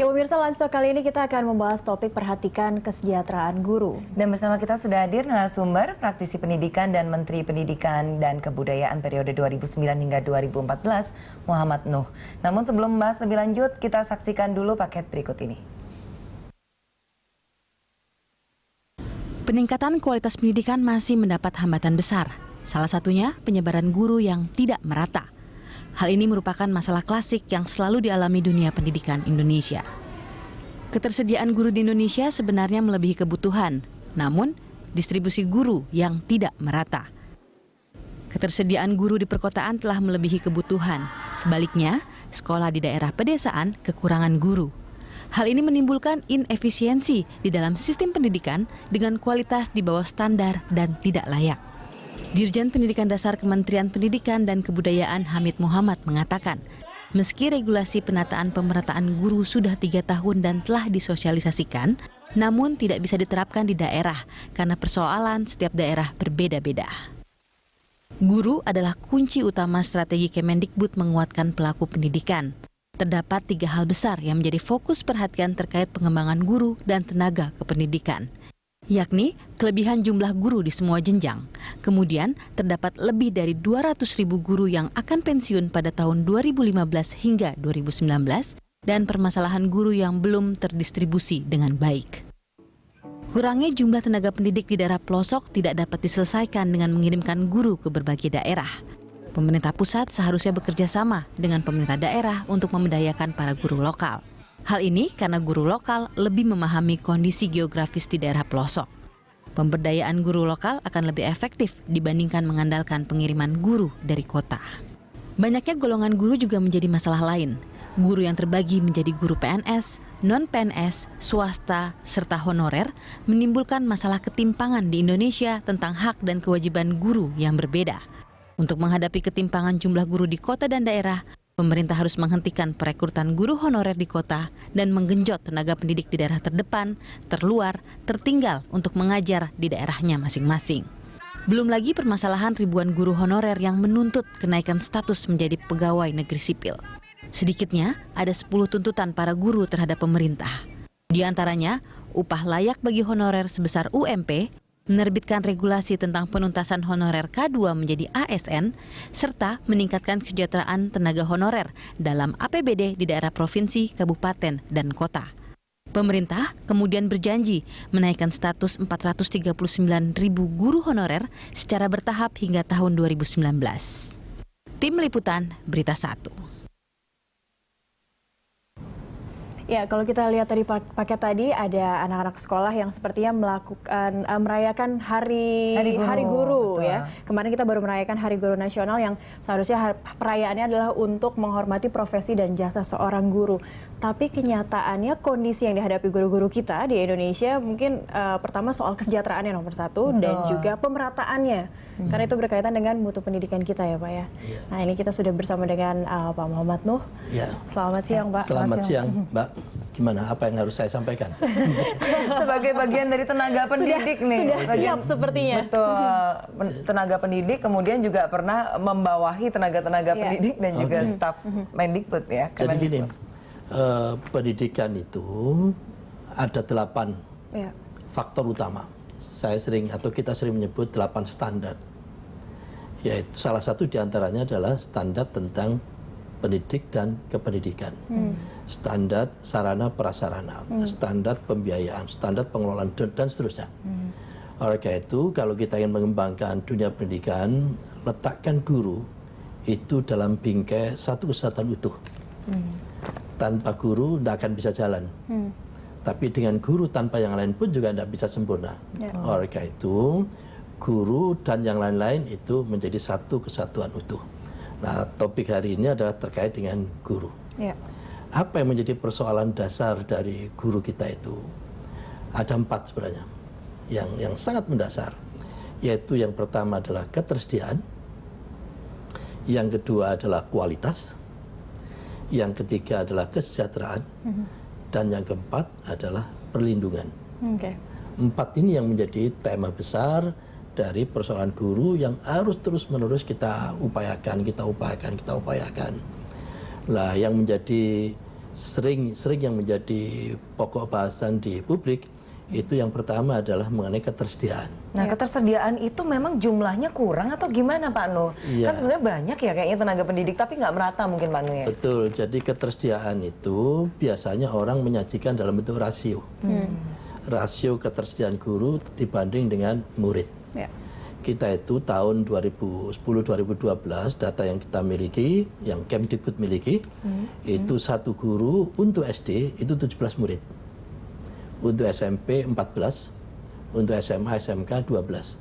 Ya pemirsa, Lansto kali ini kita akan membahas topik perhatikan kesejahteraan guru. Dan bersama kita sudah hadir narasumber, praktisi pendidikan dan Menteri Pendidikan dan Kebudayaan periode 2009 hingga 2014, Muhammad Nuh. Namun sebelum membahas lebih lanjut, kita saksikan dulu paket berikut ini. Peningkatan kualitas pendidikan masih mendapat hambatan besar. Salah satunya penyebaran guru yang tidak merata. Hal ini merupakan masalah klasik yang selalu dialami dunia pendidikan Indonesia. Ketersediaan guru di Indonesia sebenarnya melebihi kebutuhan, namun distribusi guru yang tidak merata. Ketersediaan guru di perkotaan telah melebihi kebutuhan. Sebaliknya, sekolah di daerah pedesaan kekurangan guru. Hal ini menimbulkan inefisiensi di dalam sistem pendidikan dengan kualitas di bawah standar dan tidak layak. Dirjen Pendidikan Dasar Kementerian Pendidikan dan Kebudayaan Hamid Muhammad mengatakan, meski regulasi penataan pemerataan guru sudah 3 tahun dan telah disosialisasikan, namun tidak bisa diterapkan di daerah karena persoalan setiap daerah berbeda-beda. Guru adalah kunci utama strategi Kemendikbud menguatkan pelaku pendidikan. Terdapat 3 hal besar yang menjadi fokus perhatian terkait pengembangan guru dan tenaga kependidikan, yakni kelebihan jumlah guru di semua jenjang. Kemudian terdapat lebih dari 200.000 guru yang akan pensiun pada tahun 2015 hingga 2019 dan permasalahan guru yang belum terdistribusi dengan baik. Kurangnya jumlah tenaga pendidik di daerah pelosok tidak dapat diselesaikan dengan mengirimkan guru ke berbagai daerah. Pemerintah pusat seharusnya bekerja sama dengan pemerintah daerah untuk memberdayakan para guru lokal. Hal ini karena guru lokal lebih memahami kondisi geografis di daerah pelosok. Pemberdayaan guru lokal akan lebih efektif dibandingkan mengandalkan pengiriman guru dari kota. Banyaknya golongan guru juga menjadi masalah lain. Guru yang terbagi menjadi guru PNS, non-PNS, swasta, serta honorer menimbulkan masalah ketimpangan di Indonesia tentang hak dan kewajiban guru yang berbeda. Untuk menghadapi ketimpangan jumlah guru di kota dan daerah, pemerintah harus menghentikan perekrutan guru honorer di kota dan menggenjot tenaga pendidik di daerah terdepan, terluar, tertinggal untuk mengajar di daerahnya masing-masing. Belum lagi permasalahan ribuan guru honorer yang menuntut kenaikan status menjadi pegawai negeri sipil. Sedikitnya ada 10 tuntutan para guru terhadap pemerintah. Di antaranya, upah layak bagi honorer sebesar UMP, menerbitkan regulasi tentang penuntasan honorer K2 menjadi ASN, serta meningkatkan kesejahteraan tenaga honorer dalam APBD di daerah provinsi, kabupaten, dan kota. Pemerintah kemudian berjanji menaikkan status 439.000 guru honorer secara bertahap hingga tahun 2019. Tim Liputan, Berita 1. Ya, kalau kita lihat tadi paket tadi ada anak-anak sekolah yang sepertinya merayakan Hari Guru ya. Kemarin kita baru merayakan Hari Guru Nasional yang seharusnya perayaannya adalah untuk menghormati profesi dan jasa seorang guru. Tapi kenyataannya kondisi yang dihadapi guru-guru kita di Indonesia mungkin pertama soal kesejahteraannya nomor 1 dan juga pemerataannya. Karena itu berkaitan dengan mutu pendidikan kita ya Pak ya. Nah ini kita sudah bersama dengan Pak Muhammad Nuh. Selamat siang Pak. Selamat siang Mbak. Gimana? Apa yang harus saya sampaikan? Sebagai bagian dari tenaga pendidik sudah siap sepertinya. Betul, tenaga pendidik kemudian juga pernah membawahi tenaga-tenaga pendidik dan juga staf Mendikbud ya. Jadi gini, pendidikan itu ada 8 faktor utama. Kita sering menyebut 8 standar. Yaitu salah satu diantaranya adalah standar tentang pendidik dan kependidikan, standar sarana prasarana, standar pembiayaan, standar pengelolaan dan seterusnya. Oleh karena itu, kalau kita ingin mengembangkan dunia pendidikan, letakkan guru itu dalam bingkai satu kesatuan utuh. Tanpa guru tidak akan bisa jalan. Tapi dengan guru tanpa yang lain pun juga tidak bisa sempurna. Oleh karena itu, guru dan yang lain-lain itu menjadi satu kesatuan utuh. Nah, topik hari ini adalah terkait dengan guru. Apa yang menjadi persoalan dasar dari guru kita itu? Ada 4 sebenarnya, yang sangat mendasar. Yaitu yang pertama adalah ketersediaan, yang kedua adalah kualitas, yang ketiga adalah kesejahteraan, dan yang keempat adalah perlindungan. 4 ini yang menjadi tema besar dari persoalan guru yang harus terus-menerus kita upayakan. Nah, yang menjadi sering yang menjadi pokok bahasan di publik itu yang pertama adalah mengenai ketersediaan. Nah, ketersediaan itu memang jumlahnya kurang atau gimana Pak Nuh? Iya. Kan sebenarnya banyak ya kayaknya tenaga pendidik, tapi nggak merata mungkin Pak Nuh ya? Betul, jadi ketersediaan itu biasanya orang menyajikan dalam bentuk rasio. Rasio ketersediaan guru dibanding dengan murid. Ya. Kita itu tahun 2010-2012 data yang kita miliki, yang Kemdikbud miliki, itu satu guru untuk SD itu 17 murid. Untuk SMP 14, untuk SMA, SMK 12.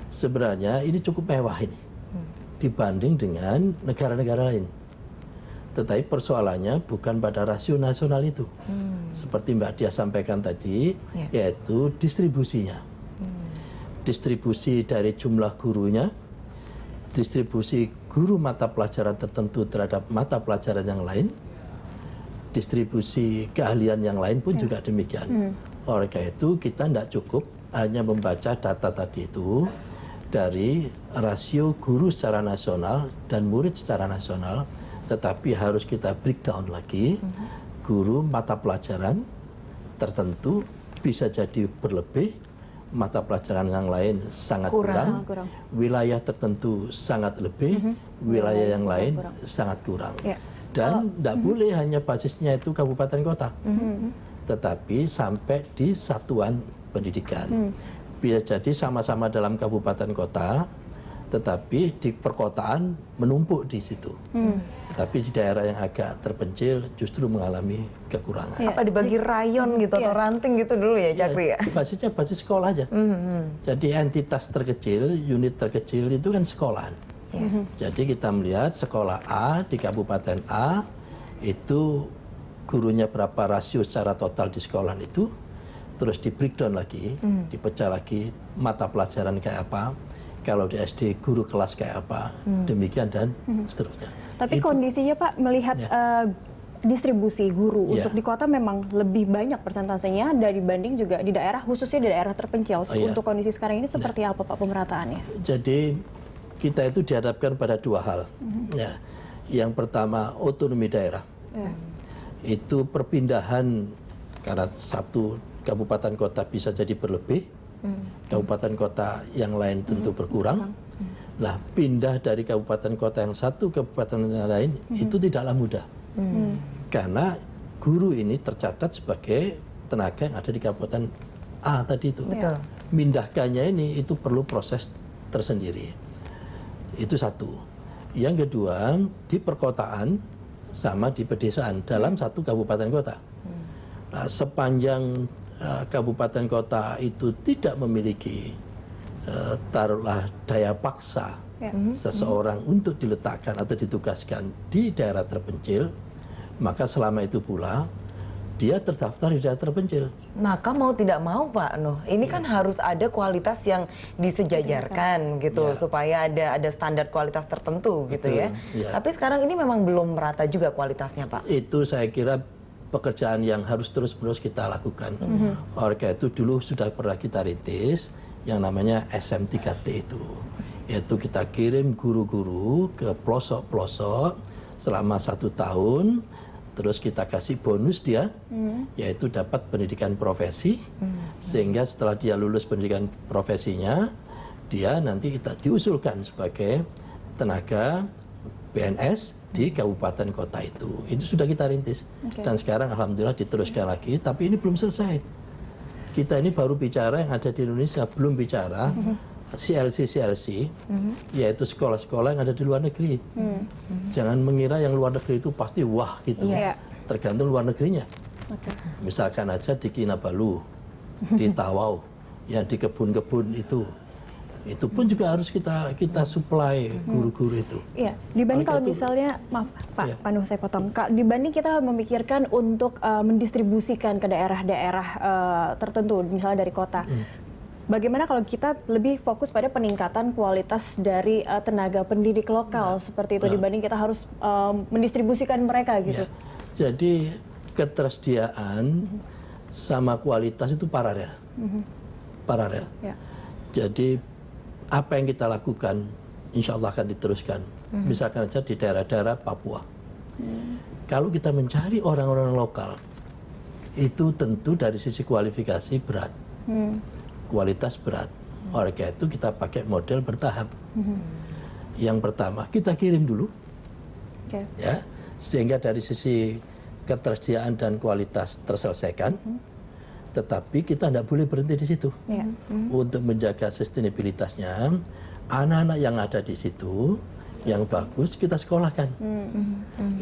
Sebenarnya ini cukup mewah ini dibanding dengan negara-negara lain. Tetapi persoalannya bukan pada rasio nasional itu. Seperti Mbak Dia sampaikan tadi, yaitu distribusinya. Distribusi dari jumlah gurunya, distribusi guru mata pelajaran tertentu terhadap mata pelajaran yang lain, distribusi keahlian yang lain pun juga demikian. Oleh karena itu kita tidak cukup hanya membaca data tadi itu dari rasio guru secara nasional dan murid secara nasional, tetapi harus kita breakdown lagi. Guru mata pelajaran tertentu bisa jadi berlebih, mata pelajaran yang lain sangat kurang. Wilayah tertentu sangat lebih, wilayah yang lain sangat kurang. Dan tidak boleh hanya basisnya itu kabupaten kota, tetapi sampai di satuan pendidikan. Bisa jadi sama-sama dalam kabupaten kota, tetapi di perkotaan menumpuk di situ. Tapi di daerah yang agak terpencil justru mengalami kekurangan. Apa dibagi rayon gitu atau ranting gitu dulu ya Cakri ya? Basisnya basis sekolah aja. Jadi entitas terkecil, unit terkecil itu kan sekolahan. Jadi kita melihat sekolah A di kabupaten A itu gurunya berapa rasio secara total di sekolah itu, terus di breakdown lagi, dipecah lagi mata pelajaran kayak apa, kalau di SD guru kelas kayak apa, demikian dan seterusnya. Tapi itu, kondisinya Pak melihat distribusi guru untuk di kota memang lebih banyak persentasenya dibanding juga di daerah, khususnya di daerah terpencil. Untuk kondisi sekarang ini seperti apa Pak pemerataannya? Jadi kita itu dihadapkan pada dua hal. Yang pertama otonomi daerah. Itu perpindahan karena satu kabupaten kota bisa jadi berlebih, kabupaten kota yang lain tentu berkurang. Lah pindah dari kabupaten kota yang satu ke kabupaten yang lain itu tidaklah mudah. Karena guru ini tercatat sebagai tenaga yang ada di kabupaten A tadi itu. Mindahkannya ini itu perlu proses tersendiri. Itu satu. Yang kedua, di perkotaan sama di pedesaan dalam satu kabupaten kota. Nah, sepanjang kabupaten kota itu tidak memiliki taruhlah daya paksa seseorang untuk diletakkan atau ditugaskan di daerah terpencil, maka selama itu pula dia terdaftar di daerah terpencil. Maka mau tidak mau Pak Nuh, ini kan harus ada kualitas yang disejajarkan gitu, supaya ada standar kualitas tertentu gitu ya. Tapi sekarang ini memang belum merata juga kualitasnya Pak. Itu saya kira pekerjaan yang harus terus-menerus kita lakukan. Oleh karena itu dulu sudah pernah kita rintis yang namanya SM3T itu. Yaitu kita kirim guru-guru ke pelosok-pelosok selama 1 tahun, terus kita kasih bonus dia, yaitu dapat pendidikan profesi, sehingga setelah dia lulus pendidikan profesinya, dia nanti kita diusulkan sebagai tenaga PNS di kabupaten kota itu. Itu sudah kita rintis. Dan sekarang alhamdulillah diteruskan lagi, tapi ini belum selesai. Kita ini baru bicara yang ada di Indonesia, belum bicara CLC, yaitu sekolah-sekolah yang ada di luar negeri. Jangan mengira yang luar negeri itu pasti wah gitu. Tergantung luar negerinya. Misalkan aja di Kinabalu, di Tawau, yang di kebun-kebun itu pun juga harus kita supply guru-guru itu. Iya, dibanding kalau misalnya, maaf Pak Nuh saya potong, dibanding kita memikirkan untuk mendistribusikan ke daerah-daerah tertentu, misalnya dari kota. Bagaimana kalau kita lebih fokus pada peningkatan kualitas dari tenaga pendidik lokal seperti itu dibanding kita harus mendistribusikan mereka gitu? Jadi ketersediaan sama kualitas itu paralel. Paralel. Jadi apa yang kita lakukan insya Allah akan diteruskan. Misalkan aja di daerah-daerah Papua. kalau kita mencari orang-orang lokal, itu tentu dari sisi kualifikasi berat, kualitas berat. Oleh karena itu kita pakai model bertahap. Yang pertama kita kirim dulu, ya, sehingga dari sisi ketersediaan dan kualitas terselesaikan. Tetapi kita tidak boleh berhenti di situ. Untuk menjaga sustainabilitasnya, anak-anak yang ada di situ yang bagus kita sekolahkan.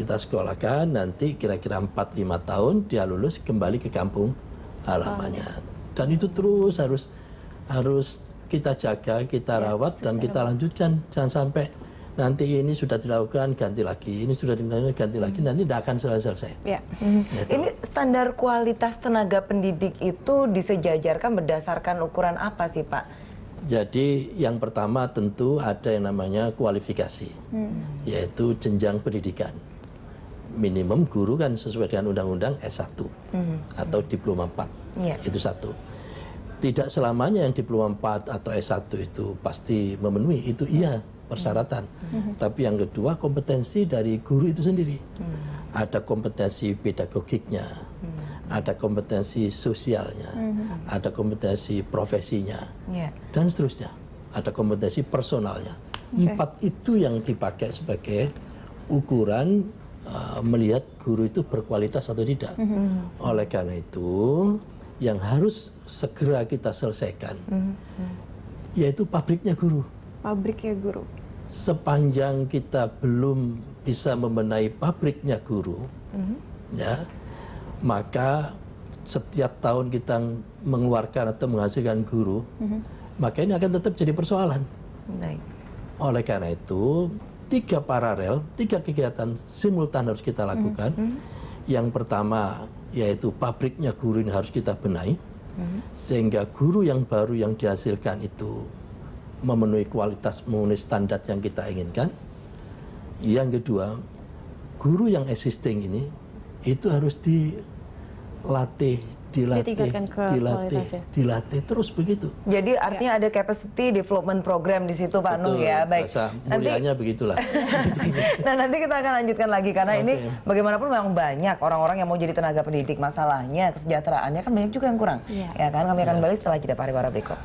Kita sekolahkan, nanti kira-kira 4-5 tahun dia lulus kembali ke kampung halamannya. Dan itu terus harus kita jaga, kita rawat, dan kita lanjutkan. Jangan sampai nanti ini sudah dilakukan, ganti lagi, ini sudah dilakukan, ganti lagi, nanti tidak akan selesai. Ini standar kualitas tenaga pendidik itu disejajarkan berdasarkan ukuran apa sih Pak? Jadi yang pertama tentu ada yang namanya kualifikasi, yaitu jenjang pendidikan. Minimum guru kan sesuai dengan undang-undang S1 atau diploma 4, itu satu. Tidak selamanya yang diploma 4 atau S1 itu pasti memenuhi, itu iya persyaratan. Tapi yang kedua kompetensi dari guru itu sendiri. Ada kompetensi pedagogiknya, ada kompetensi sosialnya, ada kompetensi profesinya, dan seterusnya. Ada kompetensi personalnya. 4 itu yang dipakai sebagai ukuran melihat guru itu berkualitas atau tidak. Oleh karena itu yang harus segera kita selesaikan yaitu pabriknya guru. Pabriknya guru. Sepanjang kita belum bisa membenahi pabriknya guru, ya, maka setiap tahun kita mengeluarkan atau menghasilkan guru, maka ini akan tetap jadi persoalan. Oleh karena itu, 3 paralel, 3 kegiatan simultan harus kita lakukan. Yang pertama yaitu pabriknya guru ini harus kita benahi, sehingga guru yang baru yang dihasilkan itu memenuhi kualitas, memenuhi standar yang kita inginkan. Yang kedua, guru yang existing ini itu harus dilatih terus begitu. Jadi artinya ada capacity development program di situ Pak Nuh ya. Baik. Bahasa mulianya begitulah. Nah nanti kita akan lanjutkan lagi karena ini bagaimanapun memang banyak orang-orang yang mau jadi tenaga pendidik. Masalahnya kesejahteraannya kan banyak juga yang kurang. Ya kan, kami akan kembali setelah jeda pariwara berikut.